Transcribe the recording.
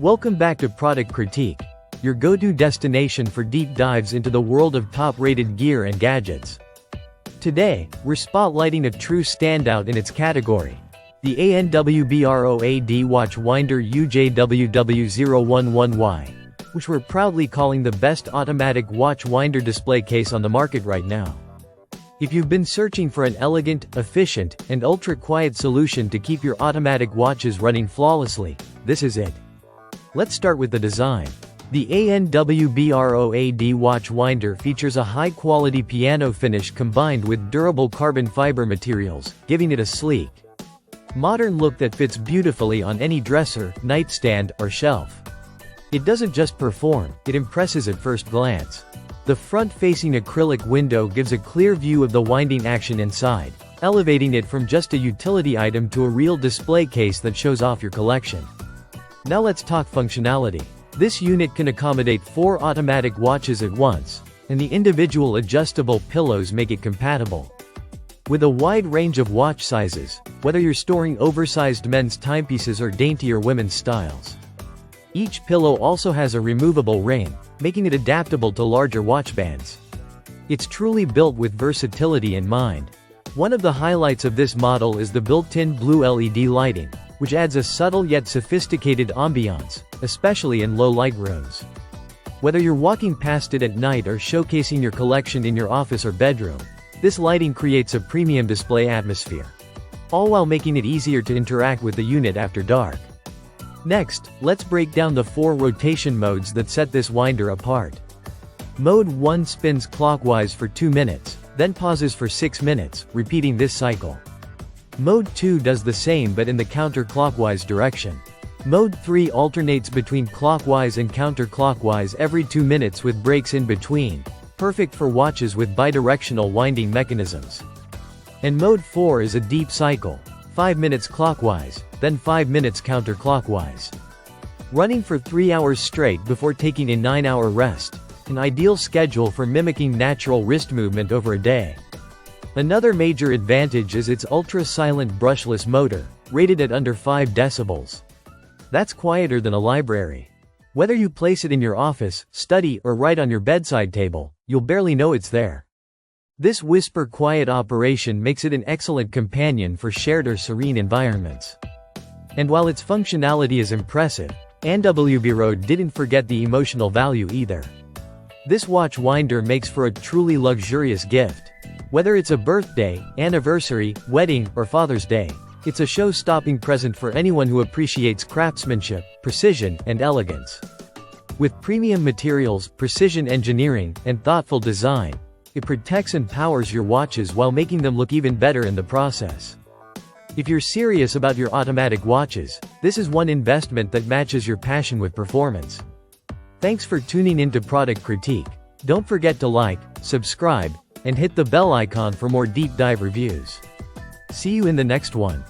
Welcome back to Product Critique, your go-to destination for deep dives into the world of top-rated gear and gadgets. Today, we're spotlighting a true standout in its category, the ANWBROAD Watch Winder UJWW011Y, which we're proudly calling the best automatic watch winder display case on the market right now. If you've been searching for an elegant, efficient, and ultra-quiet solution to keep your automatic watches running flawlessly, this is it. Let's start with the design. The ANWBROAD watch winder features a high-quality piano finish combined with durable carbon fiber materials, giving it a sleek, modern look that fits beautifully on any dresser, nightstand, or shelf. It doesn't just perform, it impresses at first glance. The front-facing acrylic window gives a clear view of the winding action inside, elevating it from just a utility item to a real display case that shows off your collection. Now let's talk functionality. This unit can accommodate 4 automatic watches at once, and the individual adjustable pillows make it compatible with a wide range of watch sizes, whether you're storing oversized men's timepieces or daintier women's styles. Each pillow also has a removable ring, making it adaptable to larger watch bands. It's truly built with versatility in mind. One of the highlights of this model is the built-in blue LED lighting, which adds a subtle yet sophisticated ambiance, especially in low-light rooms. Whether you're walking past it at night or showcasing your collection in your office or bedroom, this lighting creates a premium display atmosphere, all while making it easier to interact with the unit after dark. Next, let's break down the 4 rotation modes that set this winder apart. Mode 1 spins clockwise for 2 minutes, then pauses for 6 minutes, repeating this cycle. Mode 2 does the same but in the counterclockwise direction. Mode 3 alternates between clockwise and counterclockwise every 2 minutes with breaks in between, perfect for watches with bidirectional winding mechanisms. And Mode 4 is a deep cycle, 5 minutes clockwise, then 5 minutes counterclockwise. Running for 3 hours straight before taking a 9-hour rest, an ideal schedule for mimicking natural wrist movement over a day. Another major advantage is its ultra-silent brushless motor, rated at under 5 decibels. That's quieter than a library. Whether you place it in your office, study, or right on your bedside table, you'll barely know it's there. This whisper-quiet operation makes it an excellent companion for shared or serene environments. And while its functionality is impressive, ANWBROAD didn't forget the emotional value either. This watch winder makes for a truly luxurious gift. Whether it's a birthday, anniversary, wedding, or Father's Day, it's a show-stopping present for anyone who appreciates craftsmanship, precision, and elegance. With premium materials, precision engineering, and thoughtful design, it protects and powers your watches while making them look even better in the process. If you're serious about your automatic watches, this is one investment that matches your passion with performance. Thanks for tuning into Product Critique. Don't forget to like, subscribe, and hit the bell icon for more deep dive reviews. See you in the next one.